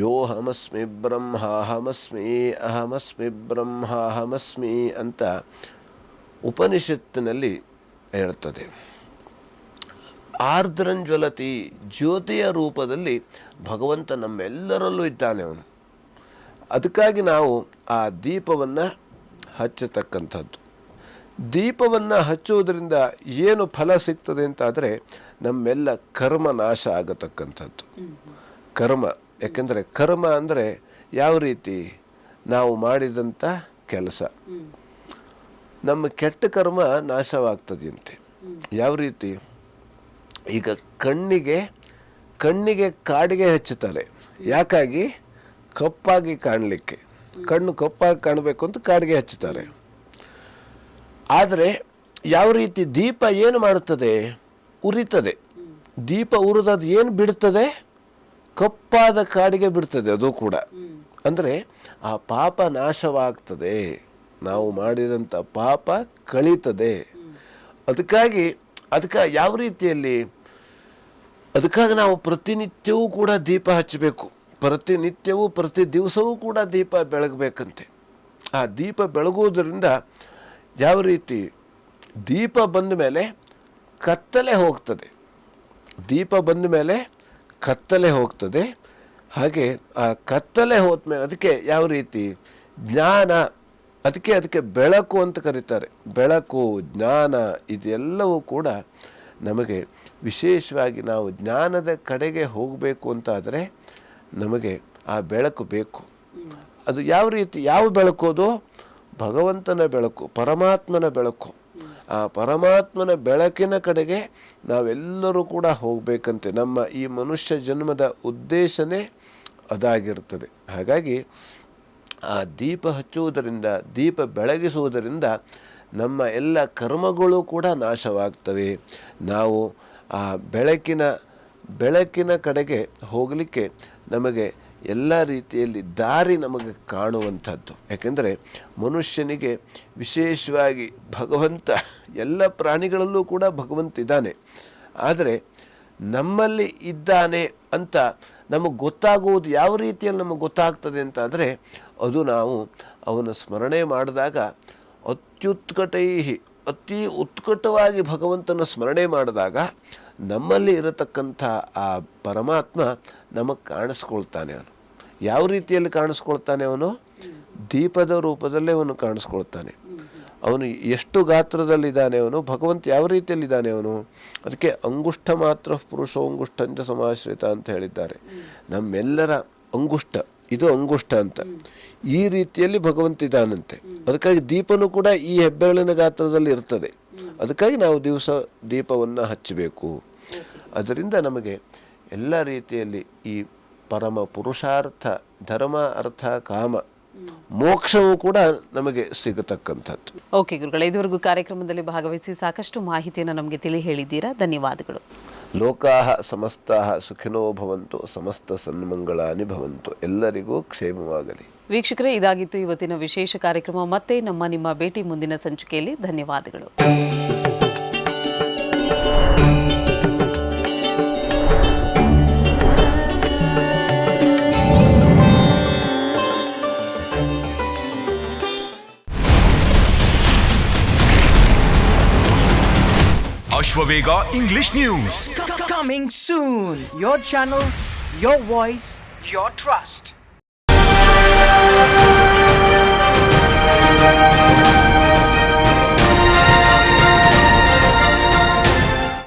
S2: ಯೋಹಮಸ್ಮಿ ಬ್ರಹ್ಮಾಹಮಸ್ಮಿ ಅಹಮಸ್ಮಿ ಬ್ರಹ್ಮಾಹಮಸ್ಮಿ ಅಂತ ಉಪನಿಷತ್ತಿನಲ್ಲಿ ಹೇಳ್ತದೆ. ಆರ್ದ್ರಂಜ್ವಲತಿ, ಜ್ಯೋತಿಯ ರೂಪದಲ್ಲಿ ಭಗವಂತ ನಮ್ಮೆಲ್ಲರಲ್ಲೂ ಇದ್ದಾನೆ. ಅವನು ಅದಕ್ಕಾಗಿ ನಾವು ಆ ದೀಪವನ್ನು ಹಚ್ಚತಕ್ಕಂಥದ್ದು. ದೀಪವನ್ನು ಹಚ್ಚುವುದರಿಂದ ಏನು ಫಲ ಸಿಗ್ತದೆ ಅಂತಾದರೆ ನಮ್ಮೆಲ್ಲ ಕರ್ಮ ನಾಶ ಆಗತಕ್ಕಂಥದ್ದು. ಕರ್ಮ, ಯಾಕೆಂದರೆ ಕರ್ಮ ಅಂದರೆ ಯಾವ ರೀತಿ ನಾವು ಮಾಡಿದಂಥ ಕೆಲಸ, ನಮ್ಮ ಕೆಟ್ಟ ಕರ್ಮ ನಾಶವಾಗ್ತದಂತೆ. ಯಾವ ರೀತಿ? ಈಗ ಕಣ್ಣಿಗೆ ಕಾಡಿಗೆ ಹಚ್ಚುತ್ತಾರೆ. ಯಾಕಾಗಿ? ಕಪ್ಪಾಗಿ ಕಾಣಲಿಕ್ಕೆ, ಕಣ್ಣು ಕಪ್ಪಾಗಿ ಕಾಣಬೇಕು ಅಂತ ಕಾಡಿಗೆ ಹಚ್ಚುತ್ತಾರೆ. ಆದರೆ ಯಾವ ರೀತಿ ದೀಪ ಏನು ಮಾಡುತ್ತದೆ? ಉರಿತದೆ. ದೀಪ ಉರಿದದು ಏನು ಬಿಡ್ತದೆ? ಕಪ್ಪಾದ ಕಾಡಿಗೆ ಬಿಡ್ತದೆ. ಅದು ಕೂಡ ಅಂದರೆ ಆ ಪಾಪ ನಾಶವಾಗ್ತದೆ, ನಾವು ಮಾಡಿದಂಥ ಪಾಪ ಕಳೀತದೆ. ಅದಕ್ಕಾಗಿ ಯಾವ ರೀತಿಯಲ್ಲಿ? ಅದಕ್ಕಾಗಿ ನಾವು ಪ್ರತಿನಿತ್ಯವೂ ಕೂಡ ದೀಪ ಹಚ್ಚಬೇಕು. ಪ್ರತಿನಿತ್ಯವೂ ಪ್ರತಿ ದಿವಸವೂ ಕೂಡ ದೀಪ ಬೆಳಗಬೇಕಂತೆ. ಆ ದೀಪ ಬೆಳಗುವುದರಿಂದ ಯಾವ ರೀತಿ? ದೀಪ ಬಂದ ಮೇಲೆ ಕತ್ತಲೆ ಹೋಗ್ತದೆ. ದೀಪ ಬಂದ ಮೇಲೆ ಕತ್ತಲೆ ಹೋಗ್ತದೆ. ಹಾಗೆ ಆ ಕತ್ತಲೆ ಹೋದ್ಮೇಲೆ ಅದಕ್ಕೆ ಯಾವ ರೀತಿ? ಜ್ಞಾನ, ಅದಕ್ಕೆ ಬೆಳಕು ಅಂತ ಕರೀತಾರೆ. ಬೆಳಕು, ಜ್ಞಾನ ಇದೆಲ್ಲವೂ ಕೂಡ ನಮಗೆ ವಿಶೇಷವಾಗಿ ನಾವು ಜ್ಞಾನದ ಕಡೆಗೆ ಹೋಗಬೇಕು ಅಂತಾದರೆ ನಮಗೆ ಆ ಬೆಳಕು ಬೇಕು. ಅದು ಯಾವ ರೀತಿ? ಯಾವ ಬೆಳಕು? ಅದು ಭಗವಂತನ ಬೆಳಕು, ಪರಮಾತ್ಮನ ಬೆಳಕು. ಆ ಪರಮಾತ್ಮನ ಬೆಳಕಿನ ಕಡೆಗೆ ನಾವೆಲ್ಲರೂ ಕೂಡ ಹೋಗಬೇಕಂತೆ. ನಮ್ಮ ಈ ಮನುಷ್ಯ ಜನ್ಮದ ಉದ್ದೇಶನೇ ಅದಾಗಿರ್ತದೆ. ಹಾಗಾಗಿ ಆ ದೀಪ ಹಚ್ಚುವುದರಿಂದ, ದೀಪ ಬೆಳಗಿಸುವುದರಿಂದ ನಮ್ಮ ಎಲ್ಲ ಕರ್ಮಗಳು ಕೂಡ ನಾಶವಾಗ್ತವೆ. ನಾವು ಆ ಬೆಳಕಿನ ಕಡೆಗೆ ಹೋಗಲಿಕ್ಕೆ ನಮಗೆ ಎಲ್ಲ ರೀತಿಯಲ್ಲಿ ದಾರಿ ನಮಗೆ ಕಾಣುವಂಥದ್ದು. ಯಾಕೆಂದರೆ ಮನುಷ್ಯನಿಗೆ ವಿಶೇಷವಾಗಿ ಭಗವಂತ, ಎಲ್ಲ ಪ್ರಾಣಿಗಳಲ್ಲೂ ಕೂಡ ಭಗವಂತ ಇದ್ದಾನೆ. ಆದರೆ ನಮ್ಮಲ್ಲಿ ಇದ್ದಾನೆ ಅಂತ ನಮಗೆ ಗೊತ್ತಾಗುವುದು ಯಾವ ರೀತಿಯಲ್ಲಿ ನಮಗೆ ಗೊತ್ತಾಗ್ತದೆ ಅಂತಾದರೆ, ಅದು ನಾವು ಅವನ ಸ್ಮರಣೆ ಮಾಡಿದಾಗ ಅತಿ ಉತ್ಕಟವಾಗಿ ಭಗವಂತನ ಸ್ಮರಣೆ ಮಾಡಿದಾಗ ನಮ್ಮಲ್ಲಿ ಇರತಕ್ಕಂಥ ಆ ಪರಮಾತ್ಮ ನಮಗೆ ಕಾಣಿಸ್ಕೊಳ್ತಾನೆ. ಅವನು ಯಾವ ರೀತಿಯಲ್ಲಿ ಕಾಣಿಸ್ಕೊಳ್ತಾನೆ? ಅವನು ದೀಪದ ರೂಪದಲ್ಲೇ ಅವನು ಕಾಣಿಸ್ಕೊಳ್ತಾನೆ. ಅವನು ಎಷ್ಟು ಗಾತ್ರದಲ್ಲಿದ್ದಾನೆ ಅವನು? ಭಗವಂತ ಯಾವ ರೀತಿಯಲ್ಲಿದ್ದಾನೆ ಅವನು? ಅದಕ್ಕೆ ಅಂಗುಷ್ಠ ಮಾತ್ರ ಪುರುಷೋಂಗುಷ್ಠಂಚ ಸಮಾಶ್ರಿತ ಅಂತ ಹೇಳಿದ್ದಾರೆ. ನಮ್ಮೆಲ್ಲರ ಅಂಗುಷ್ಠ, ಇದು ಅಂಗುಷ್ಠ ಅಂತ ಈ ರೀತಿಯಲ್ಲಿ ಭಗವಂತ ಇದ್ದಾನಂತೆ. ಅದಕ್ಕಾಗಿ ದೀಪನೂ ಕೂಡ ಈ ಹೆಬ್ಬೆರಳಿನ ಗಾತ್ರದಲ್ಲಿ ಇರ್ತದೆ. ಅದಕ್ಕಾಗಿ ನಾವು ದಿವಸ ದೀಪವನ್ನು ಹಚ್ಚಬೇಕು. ಅದರಿಂದ ನಮಗೆ ಎಲ್ಲ ರೀತಿಯಲ್ಲಿ ಈ ಪರಮ ಪುರುಷಾರ್ಥ, ಧರ್ಮ, ಅರ್ಥ, ಕಾಮ, ಮೋಕ್ಷವೂ ಕೂಡ ನಮಗೆ ಸಿಗತಕ್ಕಂಥದ್ದು.
S1: ಓಕೆ ಗುರುಗಳೇ, ಇದುವರೆಗೂ ಕಾರ್ಯಕ್ರಮದಲ್ಲಿ ಭಾಗವಹಿಸಿ ಸಾಕಷ್ಟು ಮಾಹಿತಿಯನ್ನು ನಮಗೆ ತಿಳಿ ಹೇಳಿದ್ದೀರಾ. ಧನ್ಯವಾದಗಳು.
S2: ಲೋಕಾಹ ಸಮಸ್ತಾಹ ಸುಖಿನೋ ಭವಂತು, ಸಮಸ್ತ ಸನ್ಮಂಗಳಾನಿ ಭವಂತು. ಎಲ್ಲರಿಗೂ ಕ್ಷೇಮವಾಗಲಿ.
S1: ವೀಕ್ಷಕರೇ, ಇದಾಗಿತ್ತು ಇವತ್ತಿನ ವಿಶೇಷ ಕಾರ್ಯಕ್ರಮ. ಮತ್ತೆ ನಿಮ್ಮ ಭೇಟಿ ಮುಂದಿನ ಸಂಚಿಕೆಯಲ್ಲಿ. ಧನ್ಯವಾದಗಳು.
S3: Ashwavega English News.
S4: Coming soon. Your channel, your voice, your trust.